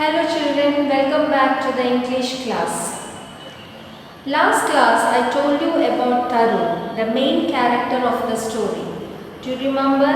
Hello children, welcome back to the English class. Last class I told you about Tarun, the main character of the story. Do you remember?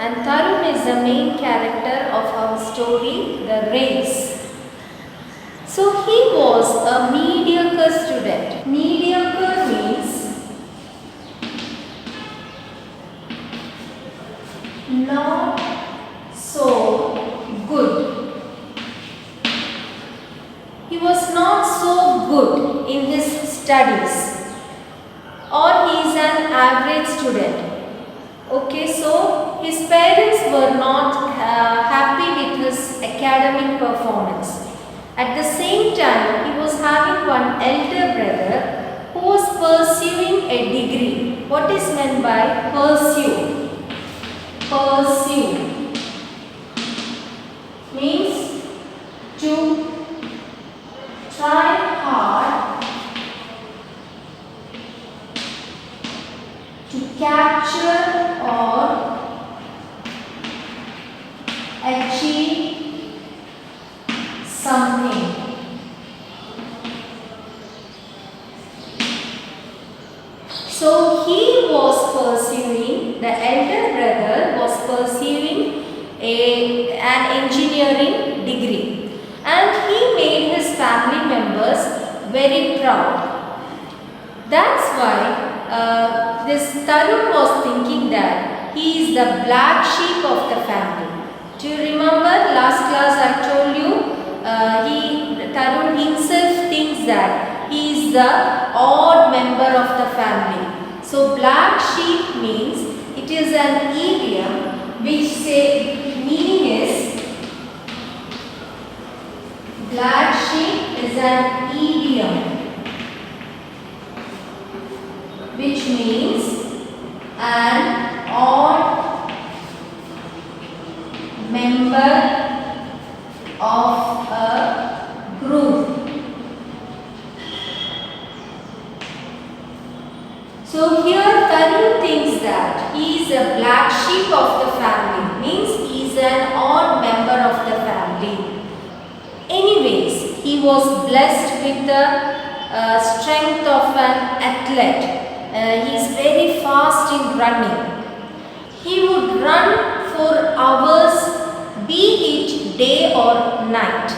And Tarun is the main character of our story, The Race. So he was a mediocre student. Mediocre means not so good. He was not so good in his studies, or he is an average student. Okay, so his parents were not happy with his academic performance. At the same time, he was having one elder brother who was pursuing a degree. What is meant by pursue? Pursue means to try hard to capture or achieve something. So he was pursuing, the elder brother was pursuing an engineering degree, and he made his family members very proud. That's why this Tarun was thinking that he is the black sheep of the family. Do you remember last class I told you Tarun himself thinks that he is the odd member of the family. So black sheep means it is an idiom which meaning is black sheep is an idiom which means an odd member of a group. So here Tarun thinks that he is a black sheep of the family, means he is an odd member of the family. Anyways, he was blessed with the strength of an athlete. He is very fast in running. He would run for hours, be it day or night.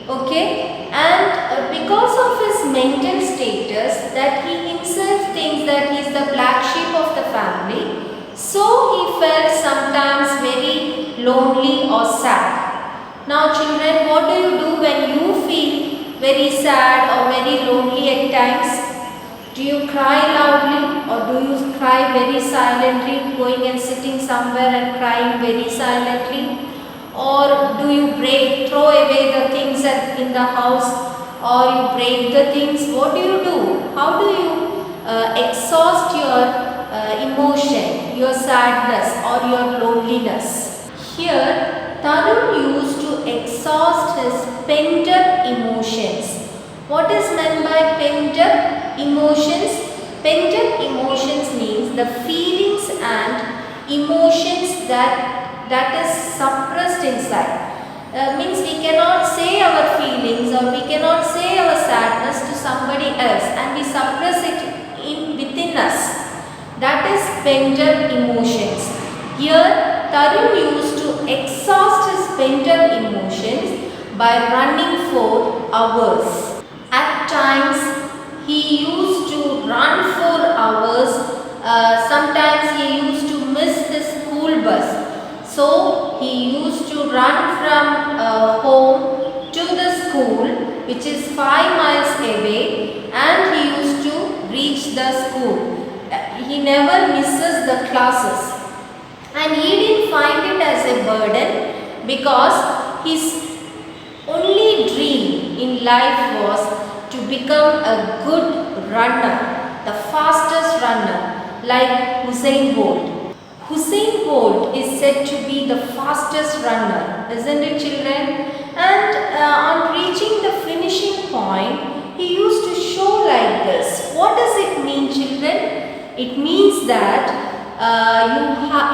Okay, and because of his mental status, that he himself thinks that he is the black sheep of the family, so he felt sometimes very lonely or sad. Now children, what do you do when you feel very sad or very lonely at times? Do you cry loudly, or do you cry very silently, going and sitting somewhere and crying very silently? Or do you throw away the things in the house, or you break the things? What do you do? How do you exhaust your emotion, your sadness or your loneliness? Here, Tarun used to exhaust his pent-up emotions. What is meant by pent-up emotions? Pent-up emotions means the feelings and emotions that is suppressed inside. Means we cannot say our feelings or we cannot say our sadness to somebody else, and we suppress it within us. That is pent-up emotions. Here Tarun used to exhaust his pent-up emotions by running for hours. At times he used to run for hours. Sometimes he used to miss the school bus. So he used to run from home to the school, which is 5 miles away, and he used to reach the school. He never misses the classes, and he didn't find it as a burden, because his only dream in life was to become a good runner, the fastest runner, like Usain Bolt. Usain Bolt is said to be the fastest runner, isn't it children? And on reaching the finishing point, he used to show like this. What does it mean children? It means that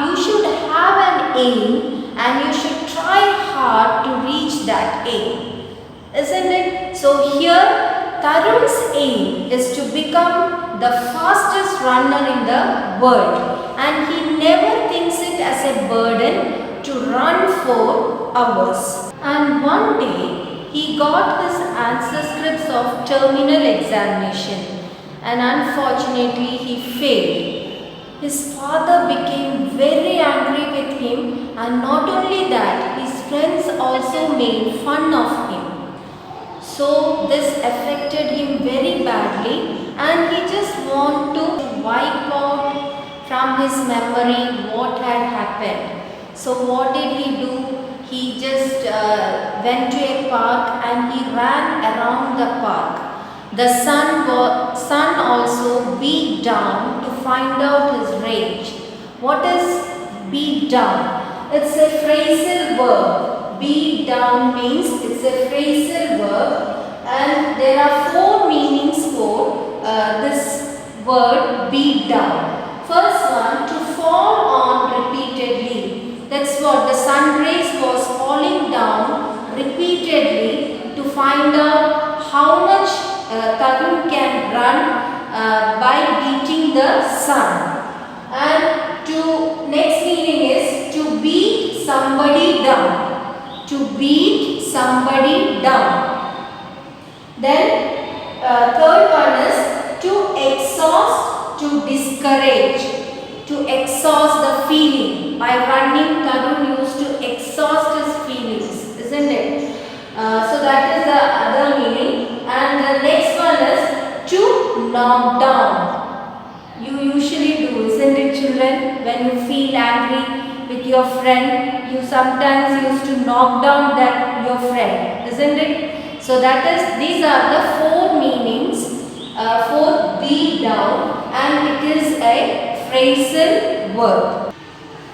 you should have an aim, and you should try hard to reach reach that aim. Isn't it? So here Tarun's aim is to become the fastest runner in the world, and he never thinks it as a burden to run for hours. And one day he got his answer scripts of terminal examination, and unfortunately he failed. His father became very angry with him, and not only that, his friends also made fun of him. So this affected him very badly, and he just wanted to wipe out from his memory what had happened. So what did he do? He just went to a park and he ran around the park. The sun also beat down to find out his rage. What is beat down? It's a phrasal verb. Beat down means it's a phrasal verb, and there are four meanings for this word beat down. First one, to fall on repeatedly. That's what the sun rays was falling down repeatedly to find out how much Tarun can run by beating the sun. And to next meaning is to beat somebody down. To beat somebody down. Then third one is to exhaust, to discourage, to exhaust the feeling. By running, Tarun used to exhaust his feelings, isn't it? So that is the other meaning. And the next one is to knock down. You usually do, isn't it, children? When you feel angry with your friend, you sometimes used to knock down your friend, isn't it? So that is, these are the four meanings for beat down, and it is a phrasal verb.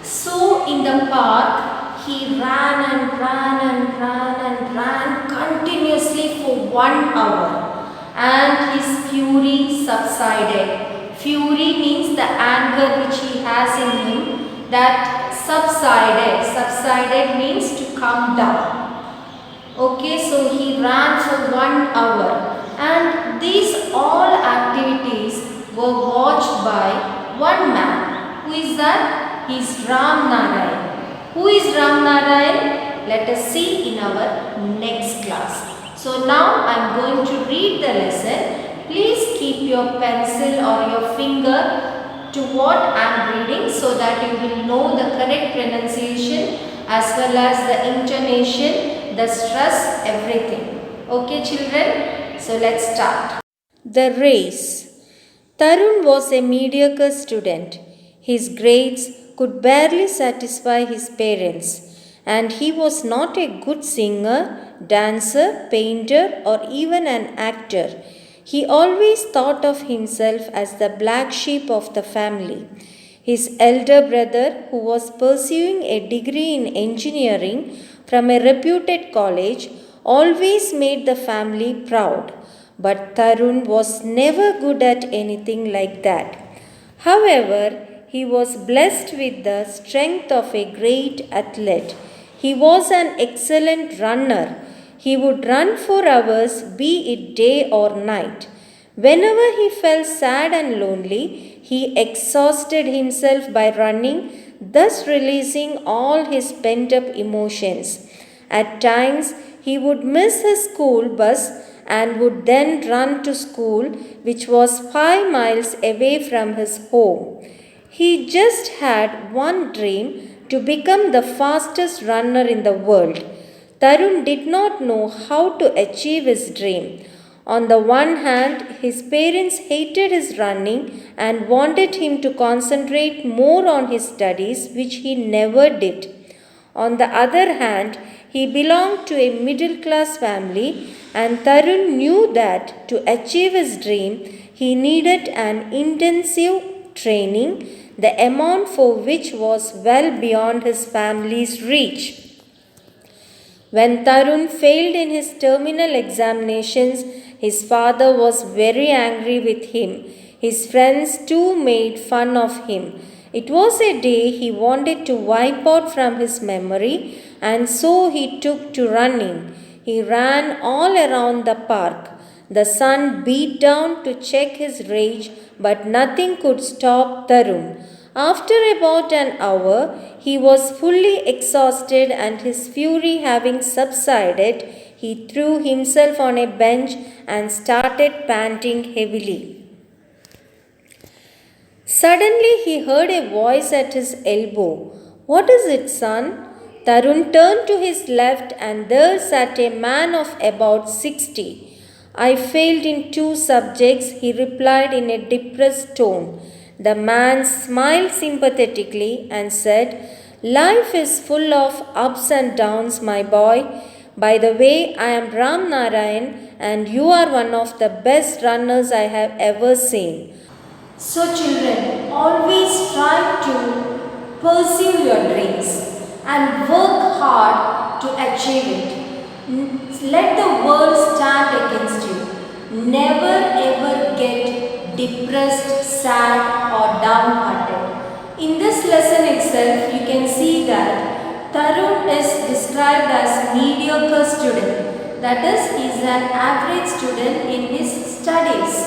So in the park, he ran and ran and ran and ran continuously for 1 hour, and his fury subsided. Fury means the anger which he has in him, that subsided. Subsided means to come down. Okay, so he ran for 1 hour, and these all activities were watched by one man. Who is that? He is Ram Narayan. Who is Ram Narayan? Let us see in our next class. So now I am going to read the lesson. Please keep your pencil or your finger to what I am reading, so that you will know the correct pronunciation as well as the intonation, the stress, everything. Okay, children? So let's start. The race. Tarun was a mediocre student. His grades could barely satisfy his parents, and he was not a good singer, dancer, painter, or even an actor. He always thought of himself as the black sheep of the family. His elder brother, who was pursuing a degree in engineering from a reputed college, always made the family proud. But Tarun was never good at anything like that. However, he was blessed with the strength of a great athlete. He was an excellent runner. He would run for hours, be it day or night. Whenever he felt sad and lonely, he exhausted himself by running, thus releasing all his pent-up emotions. At times, he would miss his school bus and would then run to school, which was 5 miles away from his home. He just had one dream: to become the fastest runner in the world. Tarun did not know how to achieve his dream. On the one hand, his parents hated his running and wanted him to concentrate more on his studies, which he never did. On the other hand, he belonged to a middle class family, and Tarun knew that to achieve his dream, he needed an intensive training, the amount for which was well beyond his family's reach. When Tarun failed in his terminal examinations, his father was very angry with him. His friends too made fun of him. It was a day he wanted to wipe out from his memory, and so he took to running. He ran all around the park. The sun beat down to check his rage, but nothing could stop Tarun. After about an hour, he was fully exhausted, and his fury having subsided, he threw himself on a bench and started panting heavily. Suddenly he heard a voice at his elbow. "What is it, son?" Tarun turned to his left, and there sat a man of about 60. "I failed in 2 subjects," he replied in a depressed tone. The man smiled sympathetically and said, "Life is full of ups and downs, my boy. By the way, I am Ram Narayan, and you are one of the best runners I have ever seen." So children, always try to pursue your dreams and work hard to achieve it. Let the world stand against you. Never ever get depressed, sad or downhearted. In this lesson itself, you can see that Tarun is described as mediocre student. That is, he is an average student in his studies.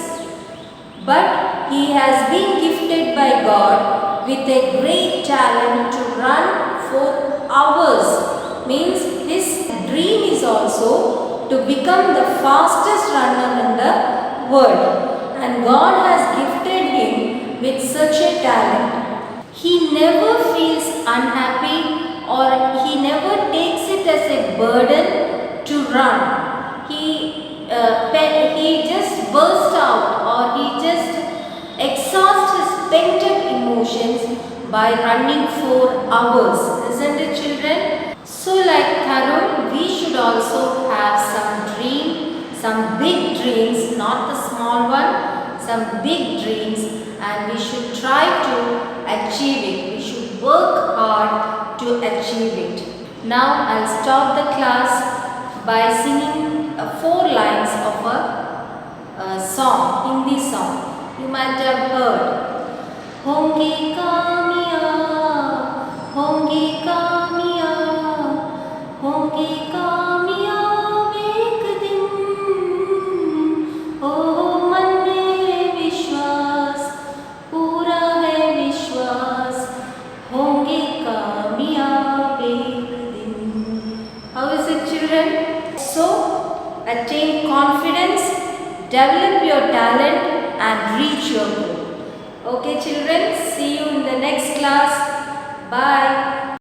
But he has been gifted by God with a great talent to run for hours. Means his dream is also to become the fastest runner in the world. And God has gifted him with such a talent. He never feels unhappy, or he never takes it as a burden to run. He just bursts out, or he just exhausts his pent-up emotions by running for hours. Isn't it, children? So like Tarun, we should also have some dream, some big dreams, not the small one, some big dreams, and we should try to achieve it. We should work hard to achieve it. Now I'll stop the class by singing 4 lines of a song, Hindi song. You might have heard. Honge kaamyab, honge kaamyab, honge kaamyab ek din. Oh, man mein vishwas, pura hai vishwas, honge kaamyab ek din. How is it, children? So, attain confidence, develop your talent and reach your goal. Okay children, see you in the next class. Bye.